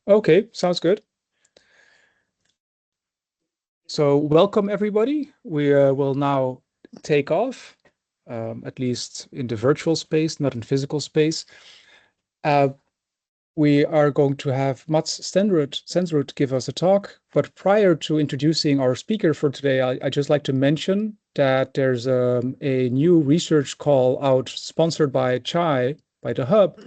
Okay, sounds good. So welcome everybody. We will now take off, at least in the virtual space, not in physical space. We are going to have Mats Stensrud give us a talk. But prior to introducing our speaker for today, I just like to mention that there's a new research call out sponsored by CHAI, by the Hub,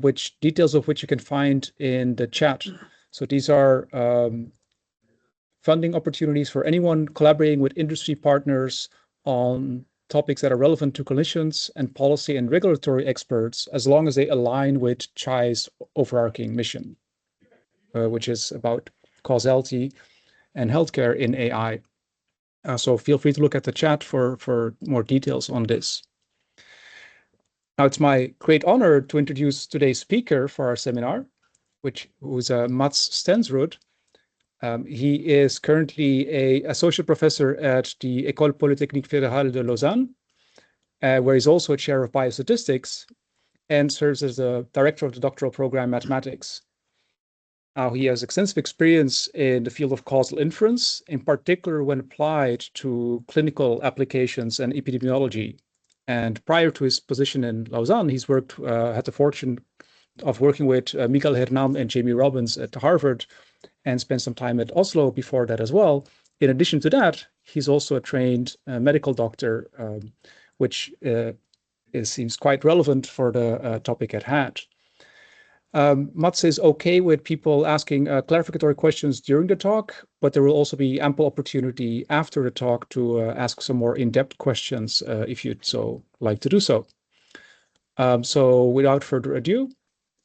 which details of which you can find in the chat. So these are funding opportunities for anyone collaborating with industry partners on topics that are relevant to clinicians and policy and regulatory experts, as long as they align with CHAI's overarching mission, which is about causality and healthcare in AI. So feel free to look at the chat for more details on this. Now, it's my great honor to introduce today's speaker for our seminar, who's Mats Stensrud. He is currently an associate professor at the École Polytechnique Fédérale de Lausanne, where he's also a chair of biostatistics and serves as the director of the doctoral program mathematics. He has extensive experience in the field of causal inference, in particular when applied to clinical applications and epidemiology. And prior to his position in Lausanne, he's had the fortune of working with Miguel Hernán and Jamie Robbins at Harvard, and spent some time at Oslo before that as well. In addition to that, he's also a trained medical doctor, which seems quite relevant for the topic at hand. Mats is okay with people asking clarificatory questions during the talk, but there will also be ample opportunity after the talk to ask some more in-depth questions if you'd so like to do so. So without further ado,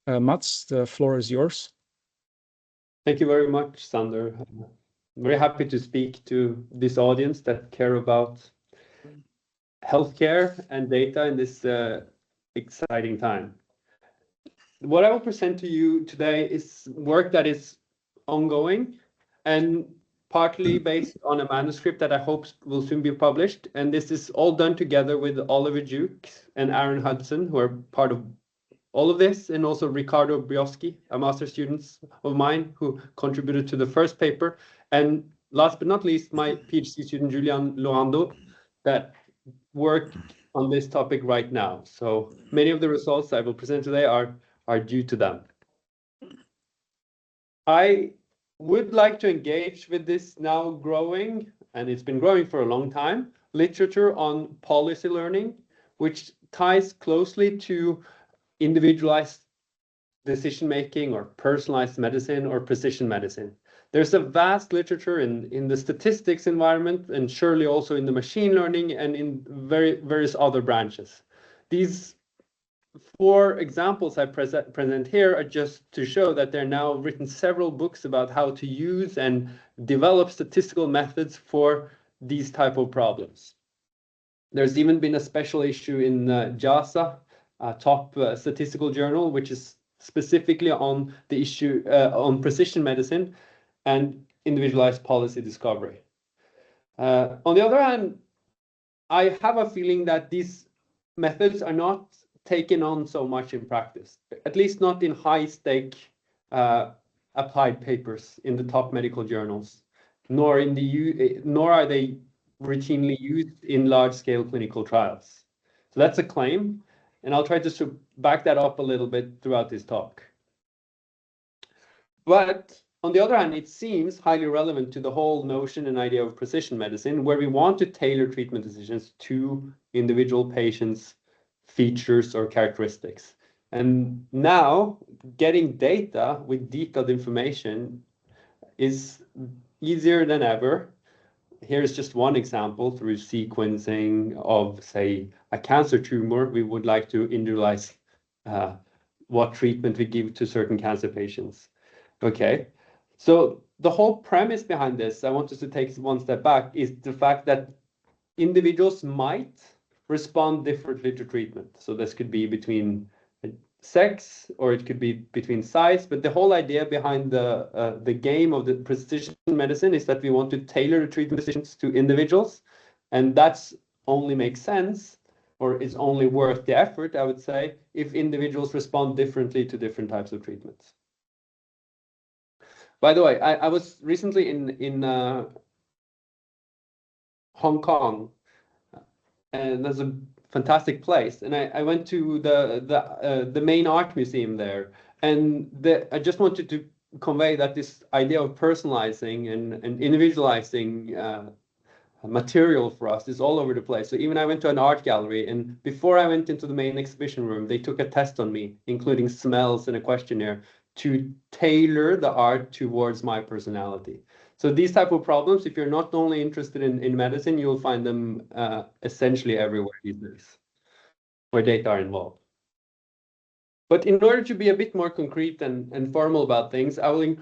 Mats, the floor is yours. Thank you very much, Sander. I'm very happy to speak to this audience that care about healthcare and data in this exciting time. What I will present to you today is work that is ongoing and partly based on a manuscript that I hope will soon be published. And this is all done together with Oliver Duke and Aaron Hudson, who are part of all of this, and also Ricardo Brioski, a master's student of mine who contributed to the first paper. And last but not least, my PhD student, Julian Loando, that worked on this topic right now. So many of the results I will present today are due to them. I would like to engage with this now growing, and it's been growing for a long time, literature on policy learning, which ties closely to individualized decision-making or personalized medicine or precision medicine. There's a vast literature in the statistics environment and surely also in the machine learning and in various other branches. These 4 examples I present here are just to show that there are now written several books about how to use and develop statistical methods for these type of problems. There's even been a special issue in JASA, a top statistical journal, which is specifically on the issue on precision medicine and individualized policy discovery. On the other hand, I have a feeling that these methods are not taken on so much in practice, at least not in high-stake applied papers in the top medical journals, nor are they routinely used in large-scale clinical trials. So that's a claim, and I'll try to back that up a little bit throughout this talk. But on the other hand, it seems highly relevant to the whole notion and idea of precision medicine, where we want to tailor treatment decisions to individual patients' features or characteristics. And now getting data with detailed information is easier than ever. Here's just one example through sequencing of, say, a cancer tumor. We would like to individualize what treatment we give to certain cancer patients. Okay, so the whole premise behind this, I want us to take one step back, is the fact that individuals might respond differently to treatment. So this could be between sex, or it could be between size, but the whole idea behind the game of the precision medicine is that we want to tailor the treatment decisions to individuals, and that's only makes sense, or is only worth the effort, I would say, if individuals respond differently to different types of treatments. By the way, I was recently in Hong Kong, and there's a fantastic place. And I went to the main art museum there, and I just wanted to convey that this idea of personalizing and individualizing material for us is all over the place. So even I went to an art gallery, and before I went into the main exhibition room, they took a test on me, including smells and a questionnaire, to tailor the art towards my personality. So these type of problems, if you're not only interested in medicine, you'll find them essentially everywhere these days where data are involved. But in order to be a bit more concrete and formal about things, I will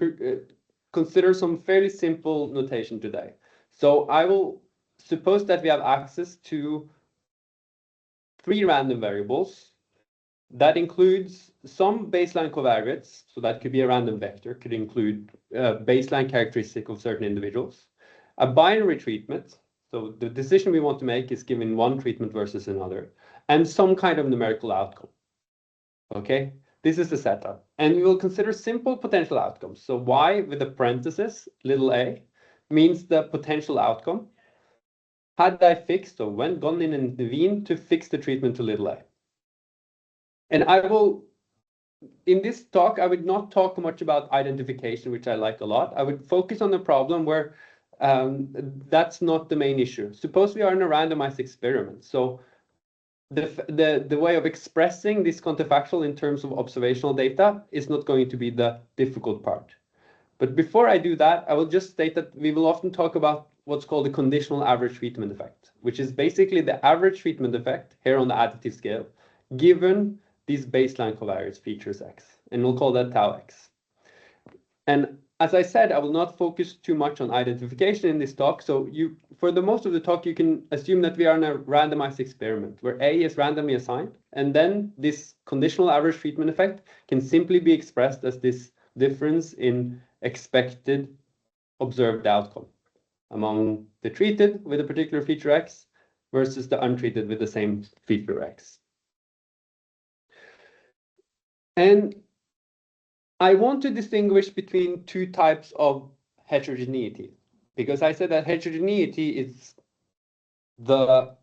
consider some fairly simple notation today. So I will suppose that we have access to 3 random variables. That includes some baseline covariates, so that could be a random vector, could include baseline characteristic of certain individuals. A binary treatment, so the decision we want to make is given one treatment versus another, and some kind of numerical outcome. Okay, this is the setup. And we will consider simple potential outcomes. So y with a parenthesis, little a, means the potential outcome. Had I fixed or when gone in and intervened to fix the treatment to little a. And I will, in this talk, I would not talk much about identification, which I like a lot. I would focus on the problem where that's not the main issue. Suppose we are in a randomized experiment. So the way of expressing this counterfactual in terms of observational data is not going to be the difficult part. But before I do that, I will just state that we will often talk about what's called the conditional average treatment effect, which is basically the average treatment effect here on the additive scale, given these baseline covariates features x, and we'll call that tau x. And as I said, I will not focus too much on identification in this talk. So for the most of the talk, you can assume that we are in a randomized experiment where A is randomly assigned. And then this conditional average treatment effect can simply be expressed as this difference in expected observed outcome among the treated with a particular feature X versus the untreated with the same feature X. And I want to distinguish between 2 types of heterogeneity, because I said that heterogeneity is the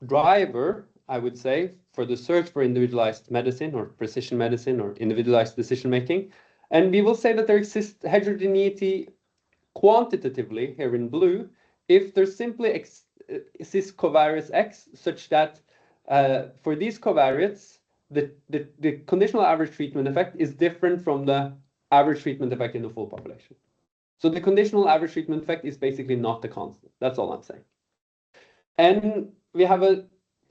driver, I would say, for the search for individualized medicine or precision medicine or individualized decision making. And we will say that there exists heterogeneity quantitatively here in blue if there simply exists covariates X such that for these covariates, the conditional average treatment effect is different from the average treatment effect in the full population. So the conditional average treatment effect is basically not a constant. That's all I'm saying. And we have a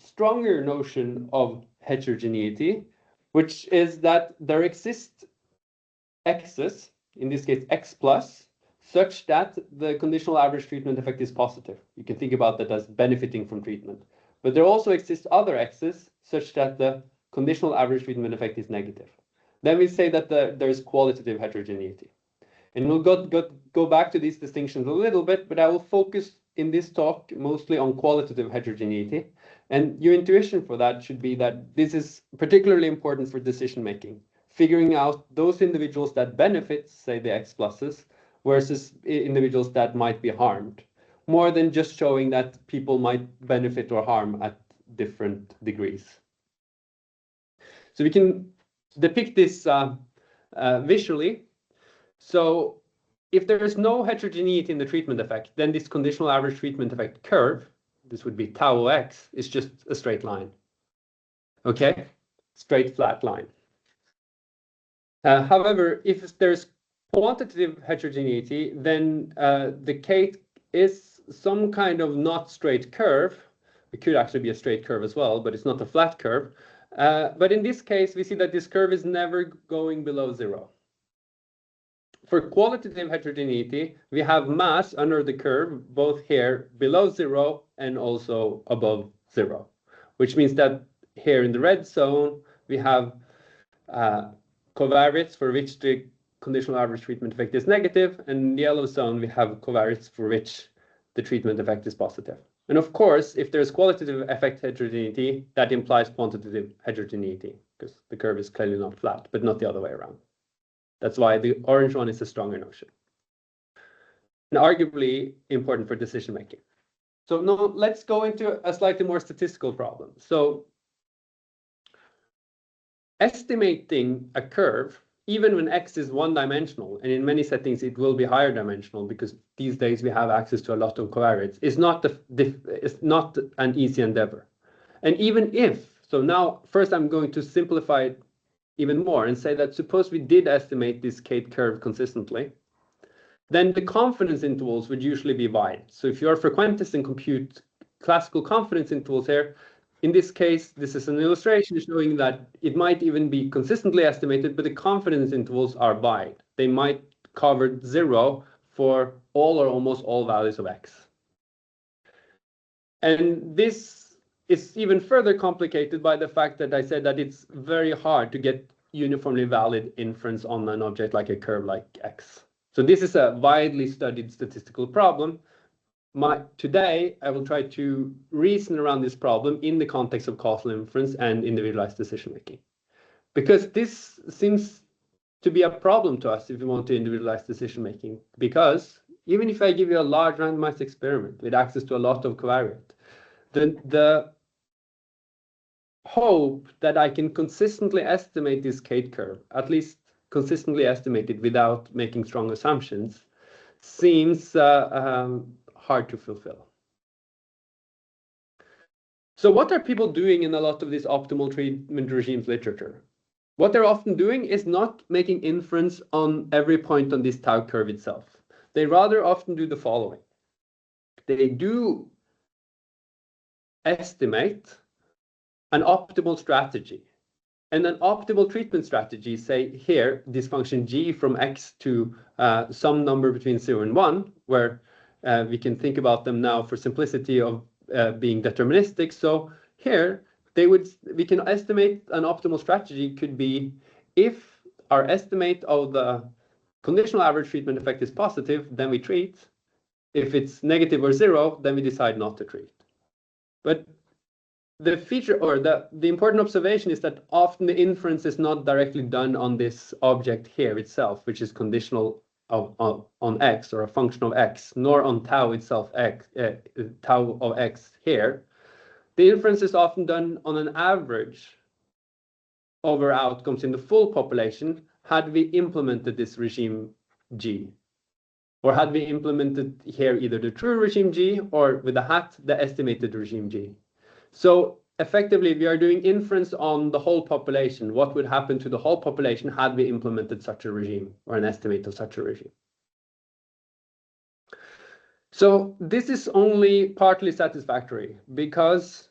stronger notion of heterogeneity, which is that there exists x's, in this case x plus, such that the conditional average treatment effect is positive. You can think about that as benefiting from treatment. But there also exists other x's such that the conditional average treatment effect is negative. Then we say that there's qualitative heterogeneity. And we'll go back to these distinctions a little bit, but I will focus in this talk mostly on qualitative heterogeneity. And your intuition for that should be that this is particularly important for decision making, figuring out those individuals that benefit, say the X pluses, versus individuals that might be harmed, more than just showing that people might benefit or harm at different degrees. So we can depict this visually. So if there is no heterogeneity in the treatment effect, then this conditional average treatment effect curve, this would be tau x, is just a straight line. Okay, straight flat line. However, if there's quantitative heterogeneity, then the case is some kind of not straight curve. It could actually be a straight curve as well, but it's not a flat curve. But in this case, we see that this curve is never going below 0. For qualitative heterogeneity, we have mass under the curve, both here below 0 and also above 0, which means that here in the red zone, we have covariates for which the conditional average treatment effect is negative, and in the yellow zone, we have covariates for which the treatment effect is positive. And of course, if there's qualitative effect heterogeneity, that implies quantitative heterogeneity, because the curve is clearly not flat, but not the other way around. That's why the orange one is a stronger notion, and arguably important for decision making. So now let's go into a slightly more statistical problem. So estimating a curve, even when x is one-dimensional, and in many settings it will be higher dimensional because these days we have access to a lot of covariates, is not an easy endeavor. And even if, so now first I'm going to simplify it even more and say that suppose we did estimate this K-curve consistently, then the confidence intervals would usually be wide. So if you're a frequentist and compute classical confidence intervals here, in this case, this is an illustration showing that it might even be consistently estimated, but the confidence intervals are wide. They might cover 0 for all or almost all values of x. And this is even further complicated by the fact that I said that it's very hard to get uniformly valid inference on an object like a curve like x. So this is a widely studied statistical problem. Today, I will try to reason around this problem in the context of causal inference and individualized decision-making. Because this seems to be a problem to us if we want to individualize decision-making. Because even if I give you a large randomized experiment with access to a lot of covariate, the hope that I can consistently estimate this K-curve, at least consistently estimate it without making strong assumptions, seems hard to fulfill. So what are people doing in a lot of this optimal treatment regimes literature? What they're often doing is not making inference on every point on this tau curve itself. They rather often do the following. They do estimate an optimal strategy. And an optimal treatment strategy, say here, this function g from x to some number between 0 and 1, where we can think about them now for simplicity of being deterministic. So here, we can estimate an optimal strategy could be if our estimate of the conditional average treatment effect is positive, then we treat. If it's negative or 0, then we decide not to treat. But the feature or the important observation is that often the inference is not directly done on this object here itself, which is conditional on x or a function of x, nor on tau itself, tau of x here. The inference is often done on an average over outcomes in the full population had we implemented this regime G. Or had we implemented here either the true regime G or with a hat, the estimated regime G. So effectively, we are doing inference on the whole population. What would happen to the whole population had we implemented such a regime or an estimate of such a regime? So this is only partly satisfactory because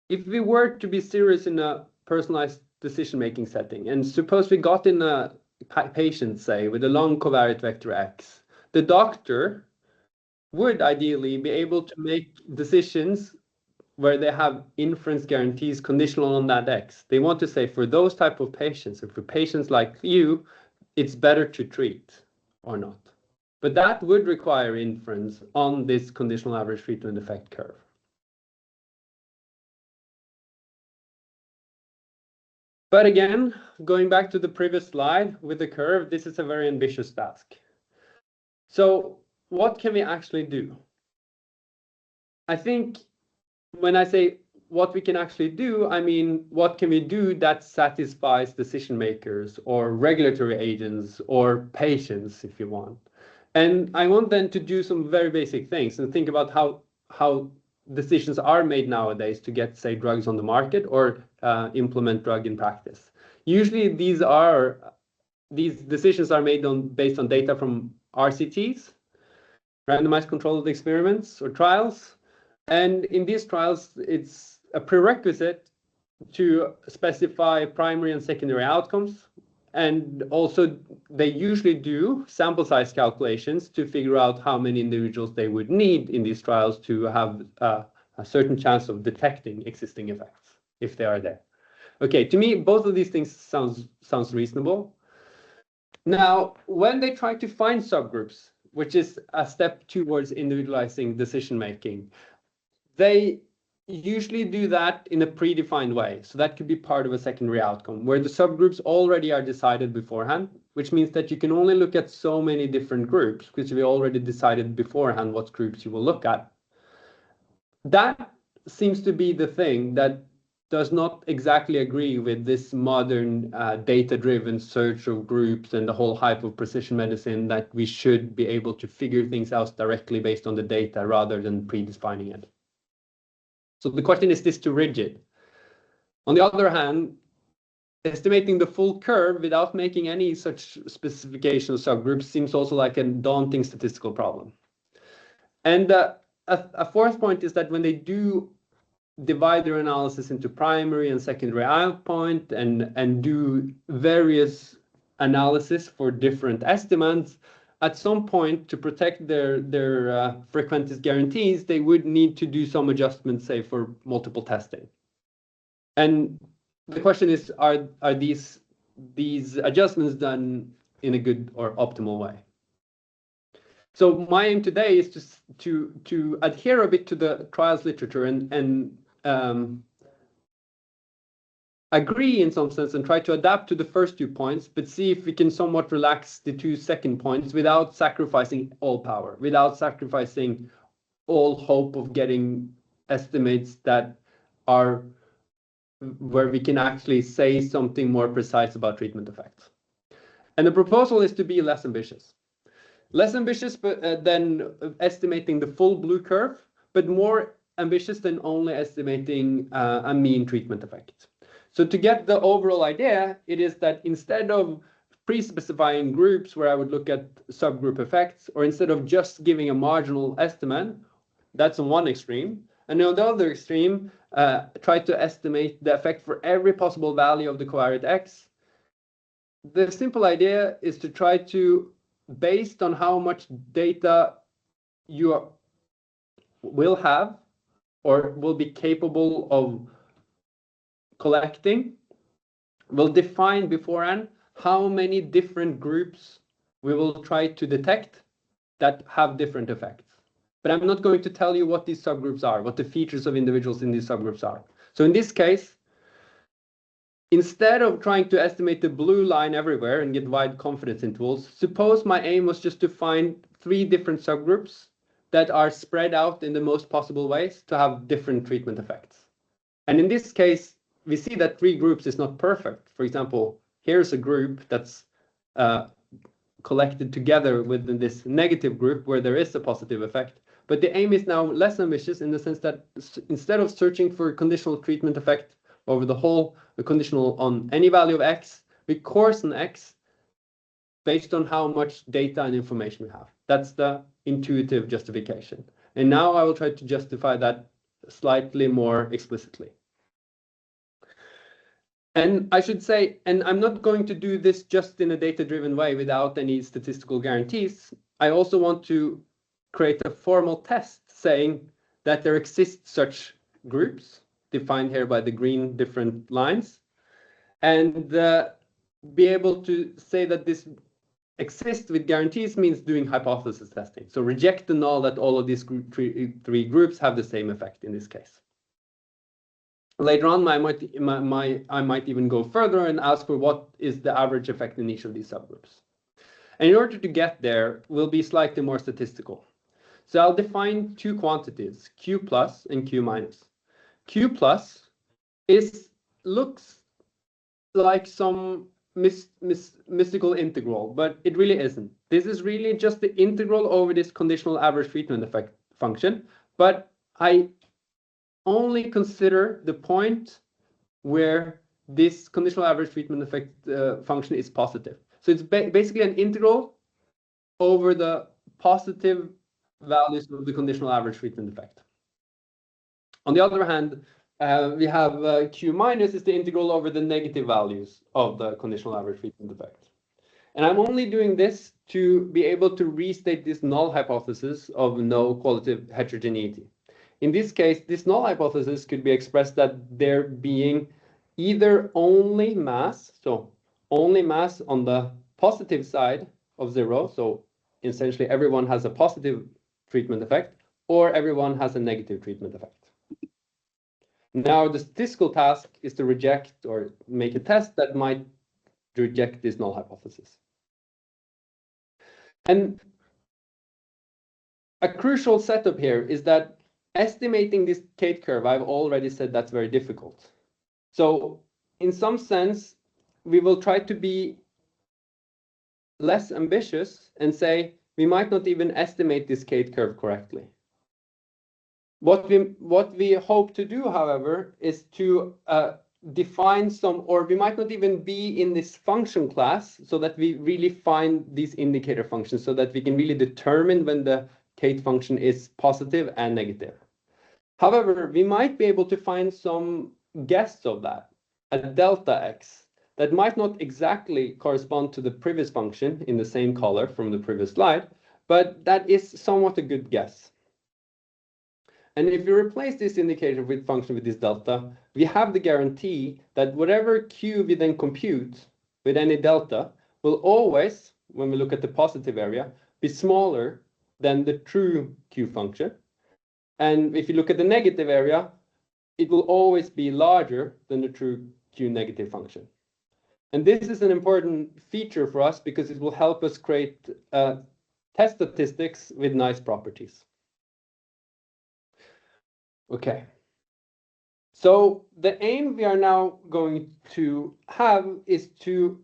if we were to be serious in a personalized decision-making setting, and suppose we got in a patient, say, with a long covariate vector X, the doctor would ideally be able to make decisions where they have inference guarantees conditional on that X. They want to say for those type of patients, or for patients like you, it's better to treat or not. But that would require inference on this conditional average treatment effect curve. But again, going back to the previous slide with the curve, this is a very ambitious task. So what can we actually do? I think when I say what we can actually do, I mean, what can we do that satisfies decision makers or regulatory agents or patients, if you want. And I want them to do some very basic things and think about how decisions are made nowadays to get, say, drugs on the market or implement drug in practice. Usually these decisions are made based on data from RCTs, randomized controlled experiments or trials. And in these trials, it's a prerequisite to specify primary and secondary outcomes. And also, they usually do sample size calculations to figure out how many individuals they would need in these trials to have a certain chance of detecting existing effects, if they are there. Okay, to me, both of these things sounds reasonable. Now, when they try to find subgroups, which is a step towards individualizing decision-making, they usually do that in a predefined way. So that could be part of a secondary outcome where the subgroups already are decided beforehand. which means that you can only look at so many different groups, because we already decided beforehand what groups you will look at. That seems to be the thing that does not exactly agree with this modern data-driven search of groups and the whole hype of precision medicine, that we should be able to figure things out directly based on the data rather than predefining it. So the question, is this too rigid? On the other hand, estimating the full curve without making any such specification of subgroups seems also like a daunting statistical problem. And a fourth point is that when they do divide their analysis into primary and secondary endpoint and do various analysis for different estimates, at some point, to protect their frequentist guarantees, they would need to do some adjustments, say, for multiple testing. And the question is, are these adjustments done in a good or optimal way? So my aim today is to adhere a bit to the trials literature and agree in some sense and try to adapt to the first 2 points, but see if we can somewhat relax the 2 second points without sacrificing all power, without sacrificing all hope of getting estimates that are where we can actually say something more precise about treatment effects. And the proposal is to be less ambitious. Less ambitious than estimating the full blue curve, but more ambitious than only estimating a mean treatment effect. So to get the overall idea, it is that instead of pre-specifying groups where I would look at subgroup effects, or instead of just giving a marginal estimate, that's on one extreme. And on the other extreme, try to estimate the effect for every possible value of the covariate X. The simple idea is to try to, based on how much data you will have or will be capable of collecting, will define beforehand how many different groups we will try to detect that have different effects. But I'm not going to tell you what these subgroups are, what the features of individuals in these subgroups are. So in this case, instead of trying to estimate the blue line everywhere and get wide confidence intervals, suppose my aim was just to find 3 different subgroups that are spread out in the most possible ways to have different treatment effects. And in this case, we see that 3 groups is not perfect. For example, here's a group that's collected together within this negative group where there is a positive effect. But the aim is now less ambitious in the sense that instead of searching for a conditional treatment effect over the whole, the conditional on any value of X, we coarsen X based on how much data and information we have. That's the intuitive justification. And now I will try to justify that slightly more explicitly. And I should say, and I'm not going to do this just in a data-driven way without any statistical guarantees. I also want to create a formal test saying that there exist such groups, defined here by the green different lines, and be able to say that this exists with guarantees means doing hypothesis testing. So reject the null that all of these 3 groups have the same effect in this case. Later on, I might even go further and ask for what is the average effect in each of these subgroups. And in order to get there, we'll be slightly more statistical. So I'll define 2 quantities, Q plus and Q minus. Q plus looks like some mystical integral, but it really isn't. This is really just the integral over this conditional average treatment effect function, but I only consider the point where this conditional average treatment effect function is positive. So it's basically an integral over the positive values of the conditional average treatment effect. On the other hand, we have Q minus is the integral over the negative values of the conditional average treatment effect. And I'm only doing this to be able to restate this null hypothesis of no qualitative heterogeneity. In this case, this null hypothesis could be expressed that there being either only mass, so only mass on the positive side of 0, so essentially everyone has a positive treatment effect, or everyone has a negative treatment effect. Now the statistical task is to reject or make a test that might reject this null hypothesis. And a crucial setup here is that estimating this K-curve, I've already said that's very difficult. So in some sense, we will try to be less ambitious and say we might not even estimate this K-curve correctly. What we hope to do, however, is to define some, or we might not even be in this function class, so that we really find these indicator functions so that we can really determine when the Kate function is positive and negative. However, we might be able to find some guess of that, a delta x, that might not exactly correspond to the previous function in the same color from the previous slide, but that is somewhat a good guess. And if you replace this indicator with function with this delta, we have the guarantee that whatever q we then compute with any delta will always, when we look at the positive area, be smaller than the true q function. And if you look at the negative area, it will always be larger than the true q negative function. And this is an important feature for us because it will help us create test statistics with nice properties. Okay. So the aim we are now going to have is to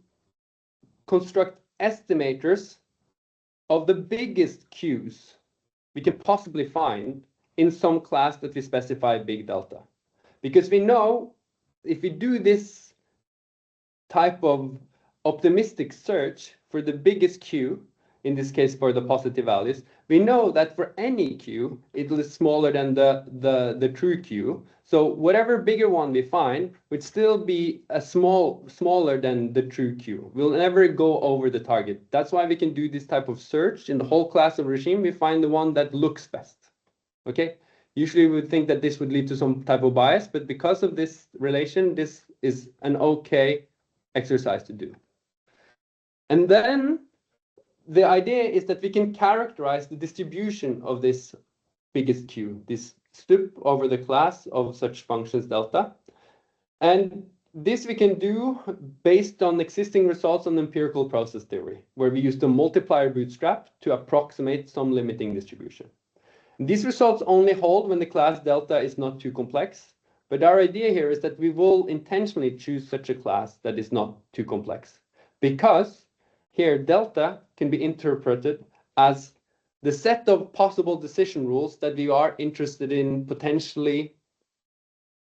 construct estimators of the biggest Qs we can possibly find in some class that we specify big delta. Because we know if we do this type of optimistic search for the biggest Q, in this case for the positive values, we know that for any Q, it is smaller than the true Q. So whatever bigger one we find would still be a smaller than the true Q. We'll never go over the target. That's why we can do this type of search. In the whole class of regime, we find the one that looks best. Okay? Usually we would think that this would lead to some type of bias, but because of this relation, this is an okay exercise to do. And then the idea is that we can characterize the distribution of this biggest Q, this stup over the class of such functions delta. And this we can do based on existing results on empirical process theory, where we use the multiplier bootstrap to approximate some limiting distribution. These results only hold when the class delta is not too complex. But our idea here is that we will intentionally choose such a class that is not too complex, because here delta can be interpreted as the set of possible decision rules that we are interested in potentially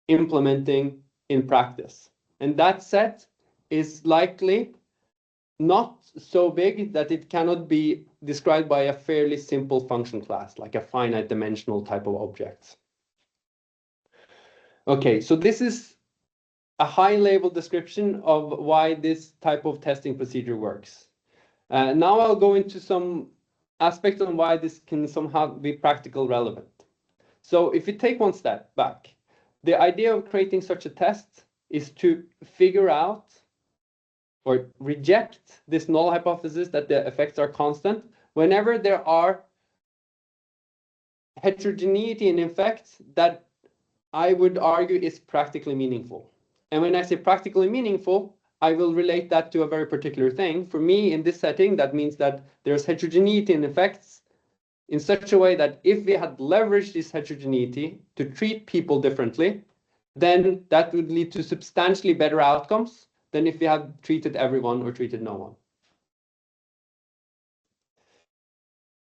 implementing in practice. And that set is likely not so big that it cannot be described by a fairly simple function class, like a finite dimensional type of objects. Okay, so this is a high-level description of why this type of testing procedure works. Now I'll go into some aspects on why this can somehow be practical relevant. So if you take one step back, the idea of creating such a test is to figure out or reject this null hypothesis that the effects are constant whenever there are heterogeneity in effects that I would argue is practically meaningful. And when I say practically meaningful, I will relate that to a very particular thing. For me, in this setting, that means that there's heterogeneity in effects in such a way that if we had leveraged this heterogeneity to treat people differently, then that would lead to substantially better outcomes than if we had treated everyone or treated no one.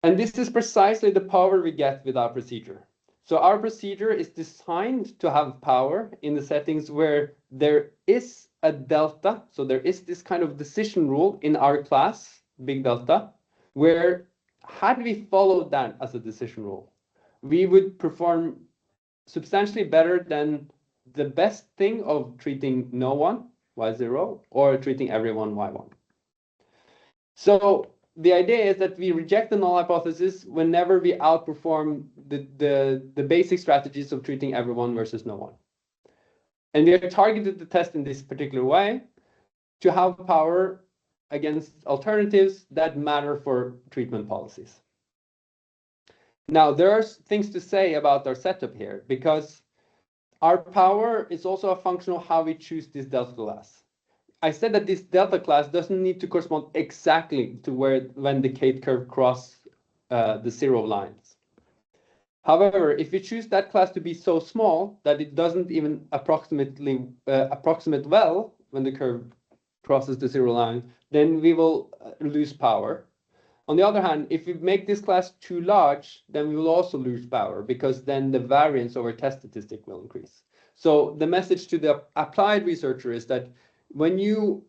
And this is precisely the power we get with our procedure. So our procedure is designed to have power in the settings where there is a delta. So there is this kind of decision rule in our class, big delta, where had we followed that as a decision rule, we would perform substantially better than the best thing of treating no one, y0, or treating everyone, y1. So the idea is that we reject the null hypothesis whenever we outperform the basic strategies of treating everyone versus no one. And we have targeted the test in this particular way to have power against alternatives that matter for treatment policies. Now, there are things to say about our setup here, because our power is also a function of how we choose this delta class. I said that this delta class doesn't need to correspond exactly to when the K-curve cross the zero lines. However, if we choose that class to be so small that it doesn't even approximate well when the curve crosses the zero line, then we will lose power. On the other hand, if we make this class too large, then we will also lose power because then the variance over test statistic will increase. So the message to the applied researcher is that when you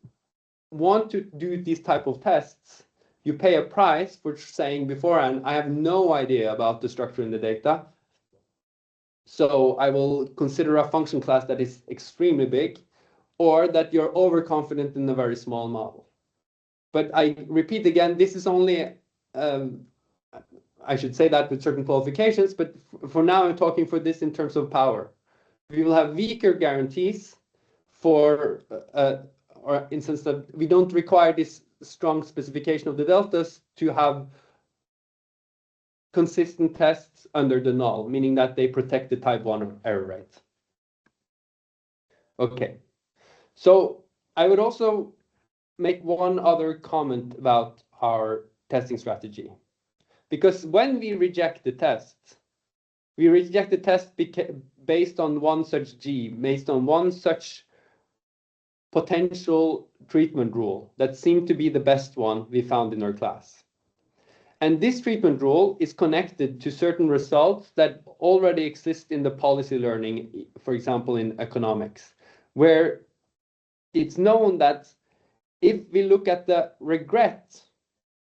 want to do these type of tests, you pay a price for saying beforehand, I have no idea about the structure in the data. So I will consider a function class that is extremely big, or that you're overconfident in a very small model. But I repeat again, this is only, I should say that with certain qualifications, but for now I'm talking for this in terms of power. We will have weaker guarantees for, or instance that we don't require this strong specification of the deltas to have consistent tests under the null, meaning that they protect the type 1 error rate. Okay, so I would also make one other comment about our testing strategy. Because when we reject the test, we reject the test based on one such G, based on one such potential treatment rule that seemed to be the best one we found in our class. And this treatment rule is connected to certain results that already exist in the policy learning, for example, in economics, where it's known that if we look at the regret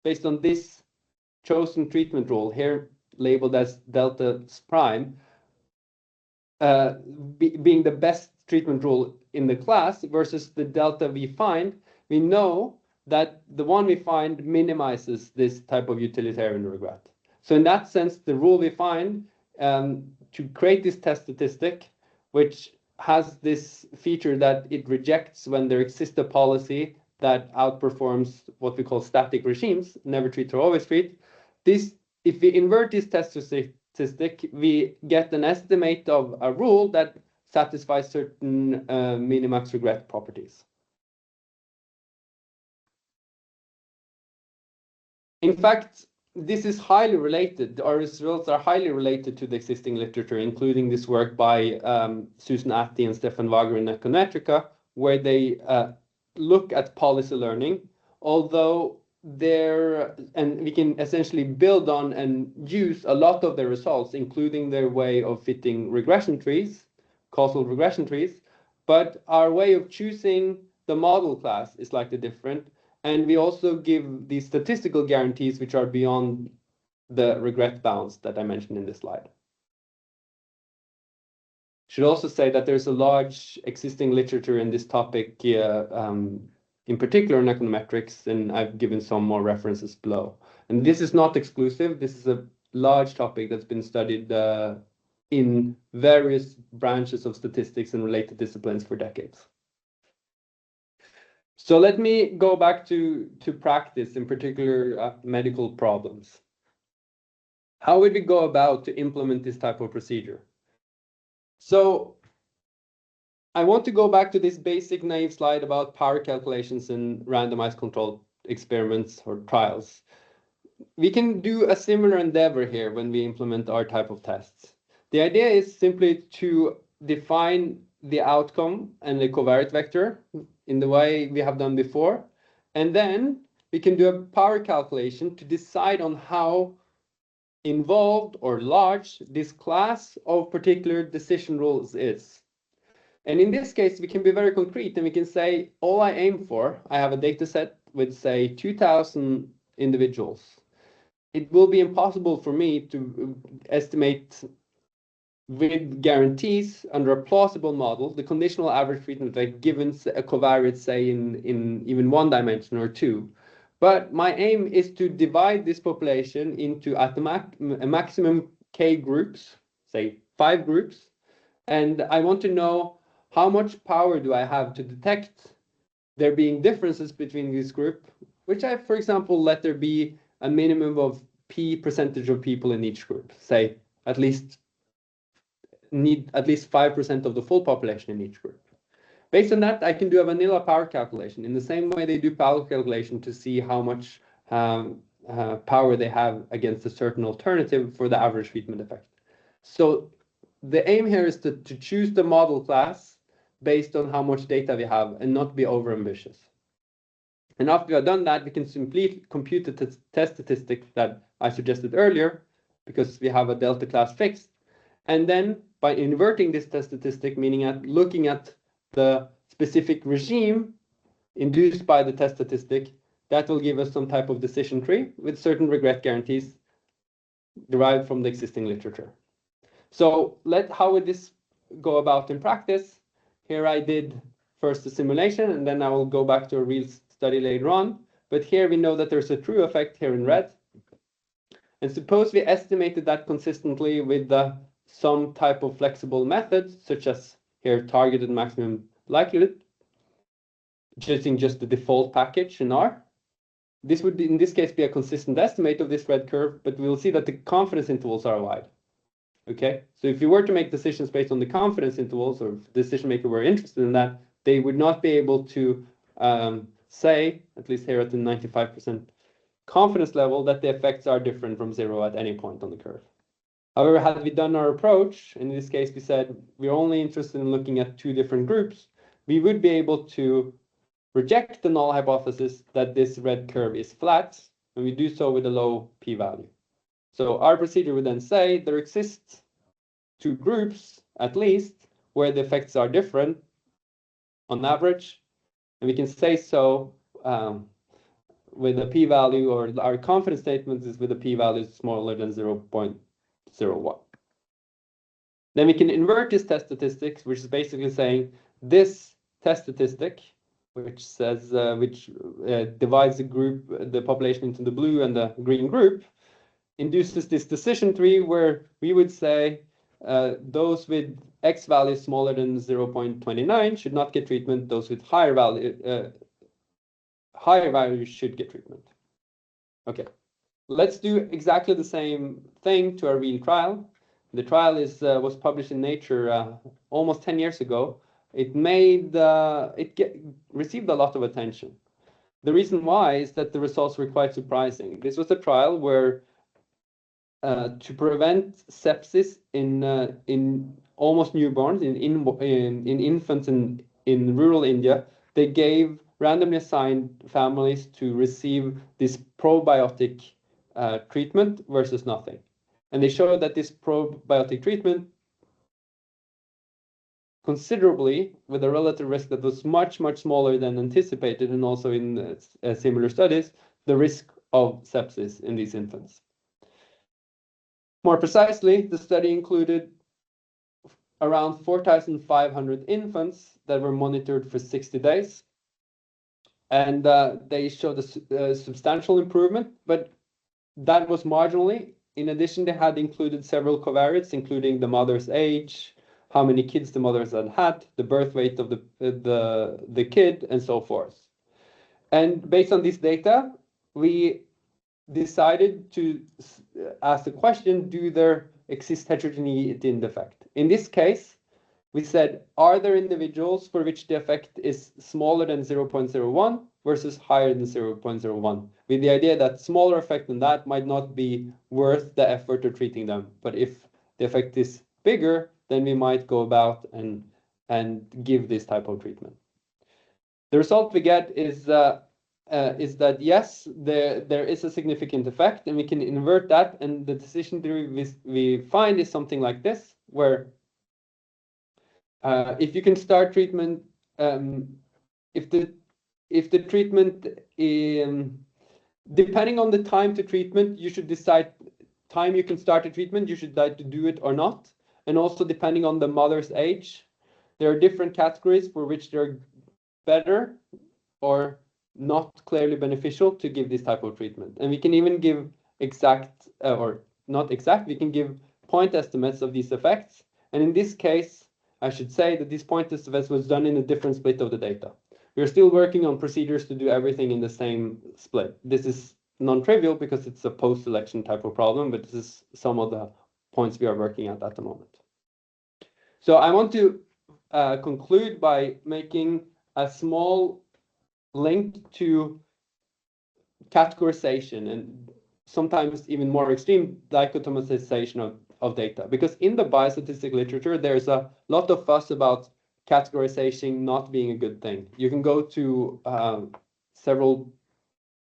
based on this chosen treatment rule, here labeled as delta prime, being the best treatment rule in the class versus the delta we find, we know that the one we find minimizes this type of utilitarian regret. So in that sense, the rule we find to create this test statistic, which has this feature that it rejects when there exists a policy that outperforms what we call static regimes, never treat or always treat. This, if we invert this test statistic, we get an estimate of a rule that satisfies certain minimax regret properties. In fact, this is highly related. Our results are highly related to the existing literature, including this work by Susan Atty and Stefan Wager in Econometrica, where they look at policy learning, although and we can essentially build on and use a lot of their results, including their way of fitting regression trees, causal regression trees, but our way of choosing the model class is slightly different. And we also give these statistical guarantees which are beyond the regret bounds that I mentioned in this slide. Should also say that there's a large existing literature in this topic, in particular in econometrics, and I've given some more references below. And this is not exclusive. This is a large topic that's been studied in various branches of statistics and related disciplines for decades. So let me go back to practice, in particular medical problems. How would we go about to implement this type of procedure? So I want to go back to this basic naive slide about power calculations in randomized controlled experiments or trials. We can do a similar endeavor here when we implement our type of tests. The idea is simply to define the outcome and the covariate vector in the way we have done before. And then we can do a power calculation to decide on how involved or large this class of particular decision rules is. And in this case, we can be very concrete and we can say, all I aim for, I have a data set with, say, 2,000 individuals. It will be impossible for me to estimate with guarantees under a plausible model the conditional average treatment effect given a covariate, say, in even one dimension or two. But my aim is to divide this population into at a maximum k groups, say 5 groups, and I want to know how much power do I have to detect there being differences between this group, which I, for example, let there be a minimum of p percentage of people in each group, say need at least 5% of the full population in each group. Based on that, I can do a vanilla power calculation in the same way they do power calculation to see how much power they have against a certain alternative for the average treatment effect. So the aim here is to choose the model class based on how much data we have and not be overambitious. And after we have done that, we can simply compute the test statistic that I suggested earlier, because we have a delta class fixed. And then by inverting this test statistic, meaning looking at the specific regime induced by the test statistic, that will give us some type of decision tree with certain regret guarantees derived from the existing literature. So how would this go about in practice? Here I did first a simulation, and then I will go back to a real study later on. But here we know that there's a true effect here in red. And suppose we estimated that consistently with some type of flexible method, such as here targeted maximum likelihood, using just the default package in R. This would, in this case, be a consistent estimate of this red curve, but we'll see that the confidence intervals are wide. Okay, so if you were to make decisions based on the confidence intervals, or if the decision maker were interested in that, they would not be able to say, at least here at the 95% confidence level, that the effects are different from 0 at any point on the curve. However, had we done our approach, in this case we said we're only interested in looking at 2 different groups, we would be able to reject the null hypothesis that this red curve is flat, and we do so with a low p-value. So our procedure would then say there exists 2 groups, at least, where the effects are different on average, and we can say so with a p-value, or our confidence statement is with a p-value smaller than 0.01. Then we can invert this test statistics, which is basically saying this test statistic, which says divides the population into the blue and the green group, induces this decision tree where we would say those with X values smaller than 0.29 should not get treatment. Those with higher values should get treatment. Okay, let's do exactly the same thing to a real trial. The trial was published in Nature almost 10 years ago. It received a lot of attention. The reason why is that the results were quite surprising. This was a trial where to prevent sepsis in almost newborns, in infants in rural India, they gave randomly assigned families to receive this probiotic treatment versus nothing. And they showed that this probiotic treatment considerably, with a relative risk that was much, much smaller than anticipated, and also in similar studies, the risk of sepsis in these infants. More precisely, the study included around 4,500 infants that were monitored for 60 days. And they showed a substantial improvement, but that was marginally. In addition, they had included several covariates, including the mother's age, how many kids the mothers had, the birth weight of the kid, and so forth. And based on this data, we decided to ask the question, do there exist heterogeneity in the effect? In this case, we said, are there individuals for which the effect is smaller than 0.01 versus higher than 0.01? With the idea that smaller effect than that might not be worth the effort of treating them. But if the effect is bigger, then we might go about and give this type of treatment. The result we get is that yes, there is a significant effect, and we can invert that, and the decision tree we find is something like this, where if you can start treatment, if the treatment, depending on the time to treatment, you should decide time you can start a treatment, you should decide to do it or not. And also depending on the mother's age, there are different categories for which they're better or not clearly beneficial to give this type of treatment. And we can even give exact, or not exact, we can give point estimates of these effects. And in this case, I should say that this point estimates was done in a different split of the data. We're still working on procedures to do everything in the same split. This is non-trivial because it's a post-selection type of problem, but this is some of the points we are working at the moment. So I want to conclude by making a small link to categorization and sometimes even more extreme dichotomization of data. Because in the biostatistic literature, there's a lot of fuss about categorization not being a good thing. You can go to several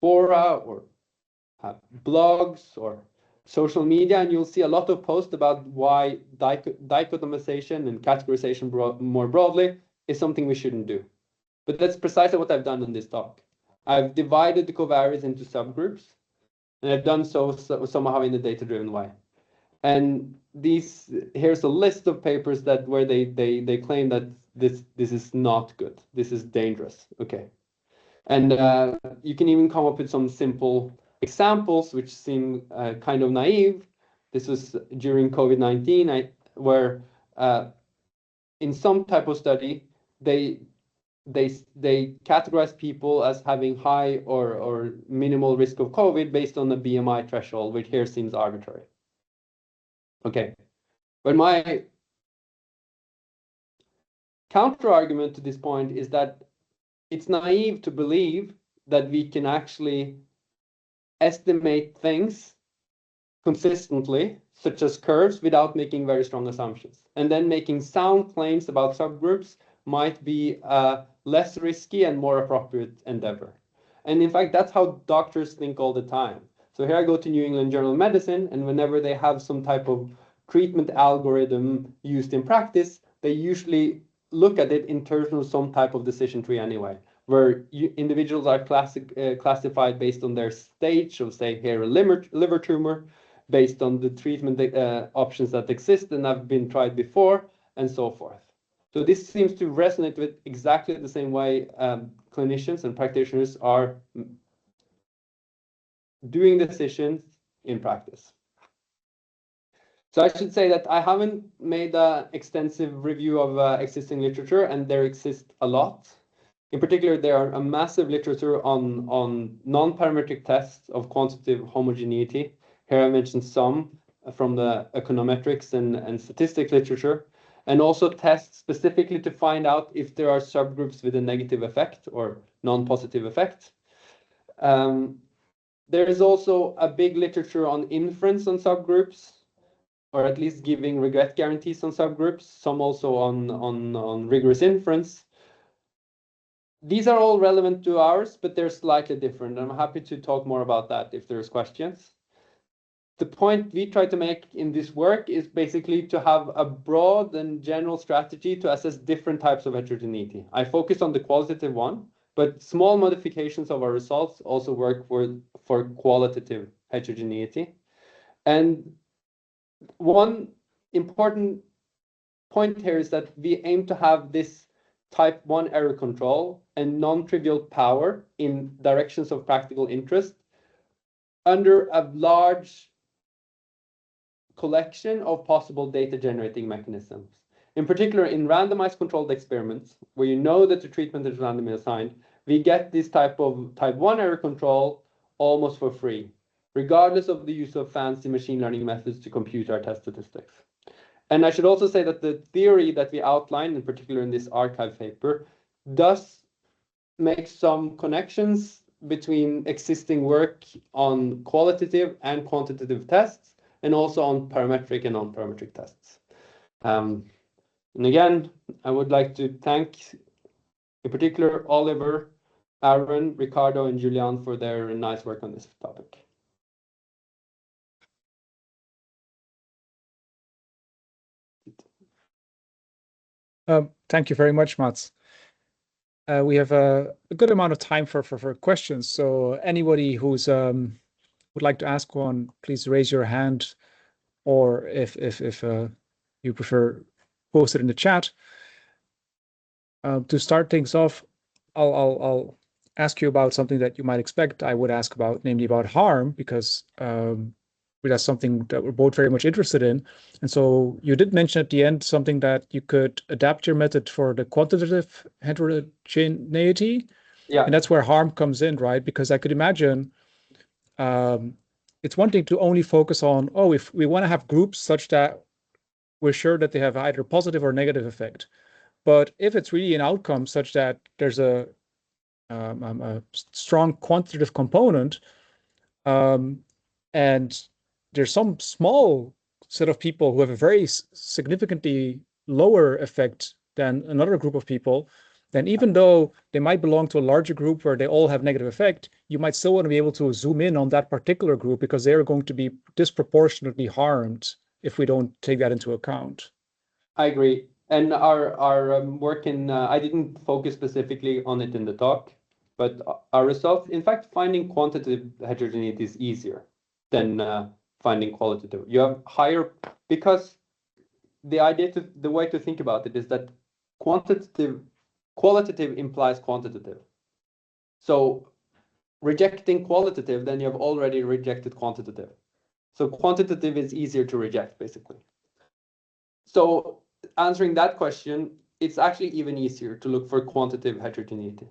fora or blogs or social media, and you'll see a lot of posts about why dichotomization and categorization more broadly is something we shouldn't do. But that's precisely what I've done in this talk. I've divided the covariates into subgroups, and I've done so somehow in a data-driven way. And here's a list of papers that where they claim that this is not good. This is dangerous. Okay. And you can even come up with some simple examples which seem kind of naive. This was during COVID-19, where in some type of study, they categorize people as having high or minimal risk of COVID based on the BMI threshold, which here seems arbitrary. Okay, but my counter argument to this point is that it's naive to believe that we can actually estimate things consistently, such as curves, without making very strong assumptions. And then making sound claims about subgroups might be a less risky and more appropriate endeavor. And in fact, that's how doctors think all the time. So here I go to New England Journal of Medicine, and whenever they have some type of treatment algorithm used in practice, they usually look at it in terms of some type of decision tree anyway, where individuals are classified based on their stage of, say, here a liver tumor, based on the treatment options that exist and have been tried before, and so forth. So this seems to resonate with exactly the same way clinicians and practitioners are doing decisions in practice. So I should say that I haven't made an extensive review of existing literature, and there exists a lot. In particular, there are a massive literature on non-parametric tests of quantitative homogeneity. Here I mentioned some from the econometrics and statistics literature, and also tests specifically to find out if there are subgroups with a negative effect or non-positive effect. There is also a big literature on inference on subgroups, or at least giving regret guarantees on subgroups, some also on rigorous inference. These are all relevant to ours, but they're slightly different. I'm happy to talk more about that if there's questions. The point we try to make in this work is basically to have a broad and general strategy to assess different types of heterogeneity. I focus on the qualitative one, but small modifications of our results also work for qualitative heterogeneity. And one important point here is that we aim to have this type 1 error control and non-trivial power in directions of practical interest under a large collection of possible data generating mechanisms. In particular, in randomized controlled experiments, where you know that the treatment is randomly assigned, we get this type of type 1 error control almost for free, regardless of the use of fancy machine learning methods to compute our test statistics. And I should also say that the theory that we outline, in particular in this archive paper, does make some connections between existing work on qualitative and quantitative tests, and also on parametric and non-parametric tests. And again, I would like to thank, in particular, Oliver, Aaron, Ricardo, and Julian for their nice work on this topic. Thank you very much, Mats. We have a good amount of time for questions. So anybody who's would like to ask one, please raise your hand, or if you prefer, post it in the chat. To start things off, I'll ask you about something that you might expect I would ask about, namely about harm, because that's something that we're both very much interested in. And so you did mention at the end something that you could adapt your method for the quantitative heterogeneity. Yeah. And that's where harm comes in, right? Because I could imagine it's one thing to only focus on, if we want to have groups such that we're sure that they have either positive or negative effect. But if it's really an outcome such that there's a strong quantitative component, and there's some small set of people who have a very significantly lower effect than another group of people, then even though they might belong to a larger group where they all have negative effect, you might still want to be able to zoom in on that particular group because they're going to be disproportionately harmed if we don't take that into account. I agree. And our work in, I didn't focus specifically on it in the talk, but our results, in fact, finding quantitative heterogeneity is easier than finding qualitative. You have higher, because the way to think about it is that qualitative implies quantitative. So rejecting qualitative, then you have already rejected quantitative. So quantitative is easier to reject, basically. So answering that question, it's actually even easier to look for quantitative heterogeneity.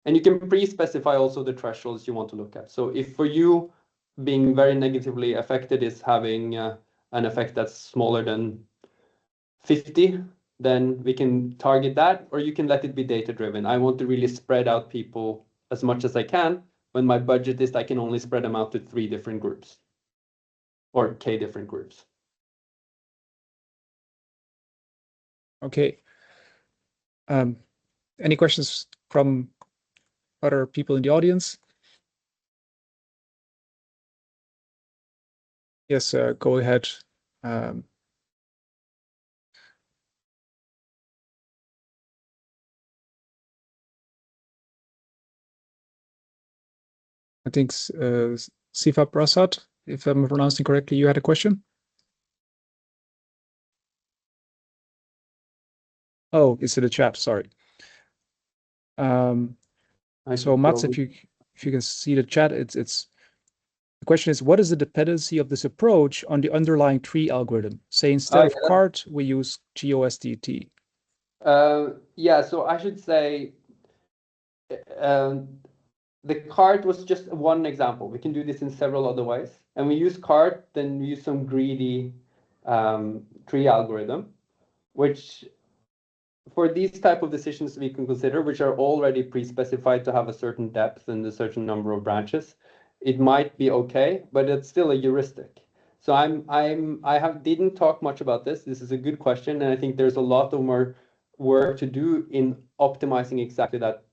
And you can pre-specify also the thresholds you want to look at. So if for you being very negatively affected is having an effect that's smaller than 50, then we can target that, or you can let it be data-driven. I want to really spread out people as much as I can. When my budget is, I can only spread them out to 3 different groups or K different groups. Okay. Any questions from other people in the audience? Yes, go ahead. I think Sifa Prasad, if I'm pronouncing correctly, you had a question? Oh, it's in the chat, sorry. So Mats, if you can see the chat, it's the question is, what is the dependency of this approach on the underlying tree algorithm? Say instead of CART, we use GOSDT. Yeah, so I should say the CART was just one example. We can do this in several other ways. And we use CART, then we use some greedy tree algorithm, which for these type of decisions we can consider, which are already pre-specified to have a certain depth and a certain number of branches, it might be okay, but it's still a heuristic. So I didn't talk much about this. This is a good question, and I think there's a lot of more work to do in optimizing exactly that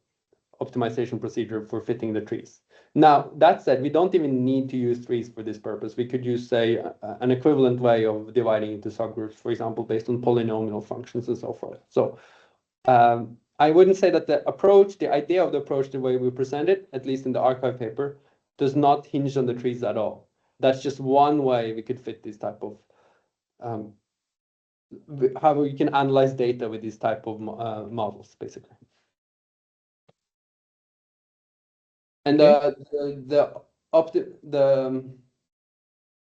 optimization procedure for fitting the trees. Now, that said, we don't even need to use trees for this purpose. We could use, say, an equivalent way of dividing into subgroups, for example, based on polynomial functions and so forth. So I wouldn't say that the idea of the approach, the way we present it, at least in the archive paper, does not hinge on the trees at all. That's just one way we could fit this type of, how we can analyze data with these type of models, basically. And the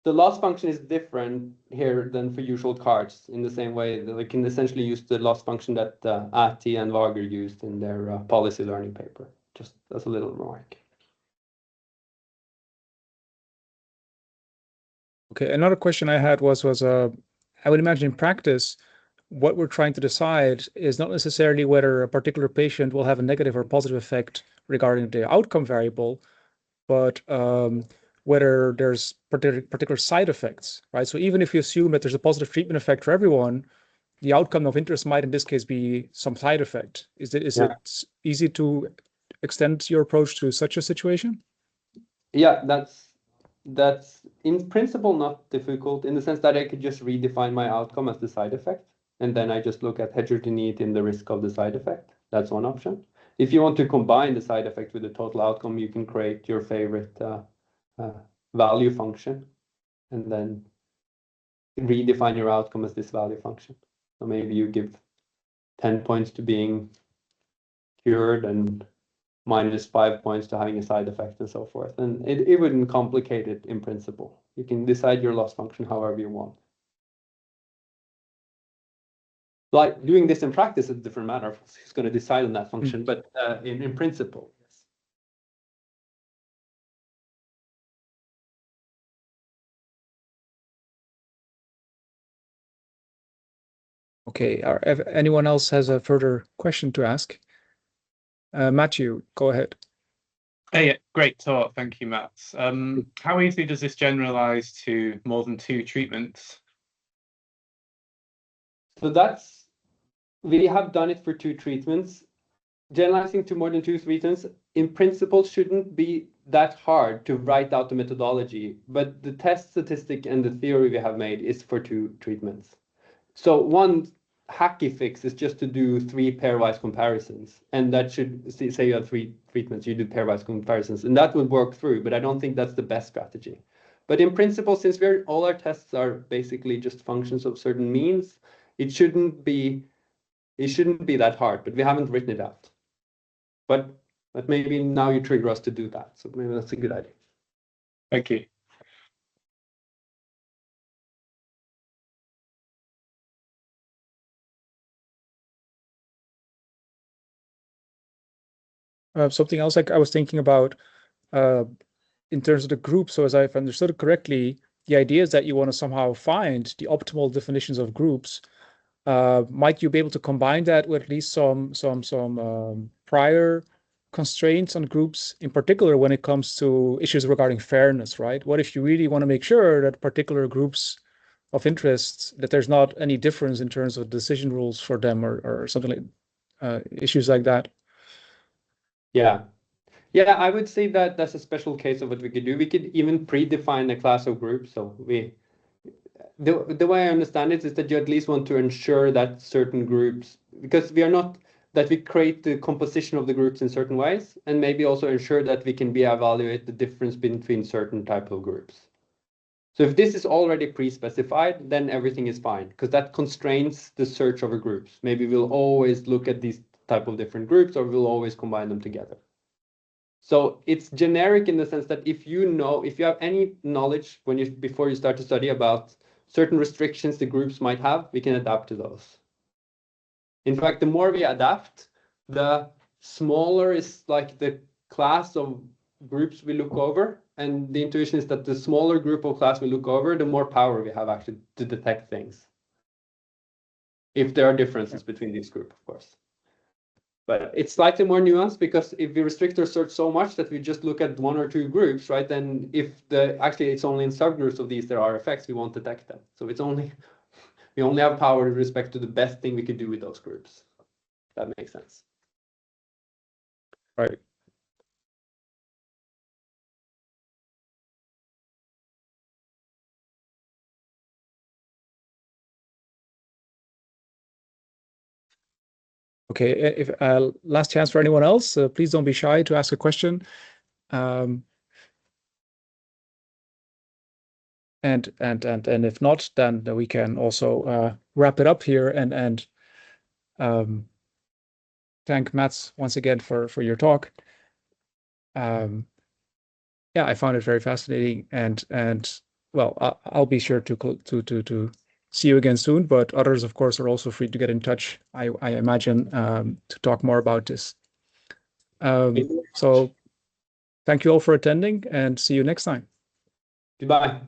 loss function is different here than for usual cards in the same way that we can essentially use the loss function that Ati and Wager used in their policy learning paper, just as a little remark. Okay, another question I had was I would imagine in practice, what we're trying to decide is not necessarily whether a particular patient will have a negative or positive effect regarding the outcome variable, but whether there's particular side effects, right? So even if you assume that there's a positive treatment effect for everyone, the outcome of interest might in this case be some side effect. Is it easy to extend your approach to such a situation? Yeah, that's in principle not difficult in the sense that I could just redefine my outcome as the side effect, and then I just look at heterogeneity in the risk of the side effect. That's one option. If you want to combine the side effect with the total outcome, you can create your favorite value function and then redefine your outcome as this value function. So maybe you give 10 points to being cured and -5 points to having a side effect and so forth. And it wouldn't complicate it in principle. You can decide your loss function however you want. Like doing this in practice is a different matter. Who's going to decide on that function, but in principle. Okay, if anyone else has a further question to ask? Matthew, go ahead. Hey, great talk. Thank you, Matt. How easily does this generalize to more than 2 treatments? So we have done it for 2 treatments. Generalizing to more than 2 treatments, in principle, shouldn't be that hard to write out the methodology, but the test statistic and the theory we have made is for 2 treatments. So one hacky fix is just to do 3 pairwise comparisons, and that should say you have 3 treatments, you do pairwise comparisons, and that would work through, but I don't think that's the best strategy. But in principle, since all our tests are basically just functions of certain means, it shouldn't be that hard, but we haven't written it out. But maybe now you trigger us to do that, so maybe that's a good idea. Thank you. Something else I was thinking about in terms of the group. So as I've understood it correctly, the idea is that you want to somehow find the optimal definitions of groups. Might you be able to combine that with at least some prior constraints on groups, in particular when it comes to issues regarding fairness, right? What if you really want to make sure that particular groups of interest, that there's not any difference in terms of decision rules for them or something like issues like that? Yeah, I would say that that's a special case of what we could do. We could even predefine a class of groups. So the way I understand it is that you at least want to ensure that certain groups, because we are not that we create the composition of the groups in certain ways, and maybe also ensure that we can evaluate the difference between certain type of groups. So if this is already pre-specified, then everything is fine, because that constrains the search over groups. Maybe we'll always look at these type of different groups, or we'll always combine them together. So it's generic in the sense that if you have any knowledge before you start to study about certain restrictions the groups might have, we can adapt to those. In fact, the more we adapt, the smaller is like the class of groups we look over. And the intuition is that the smaller group of class we look over, the more power we have actually to detect things. If there are differences between these groups, of course. But it's slightly more nuanced, because if we restrict our search so much that we just look at 1 or 2 groups, right? Then if actually it's only in subgroups of these there are effects, we won't detect them. So we only have power with respect to the best thing we could do with those groups. That makes sense. Right. Okay, if last chance for anyone else, please don't be shy to ask a question. And if not, then we can also wrap it up here and thank Mats once again for your talk. Yeah, I found it very fascinating, and well, I'll be sure to see you again soon. But others, of course, are also free to get in touch. I imagine to talk more about this. So thank you all for attending, and see you next time. Goodbye.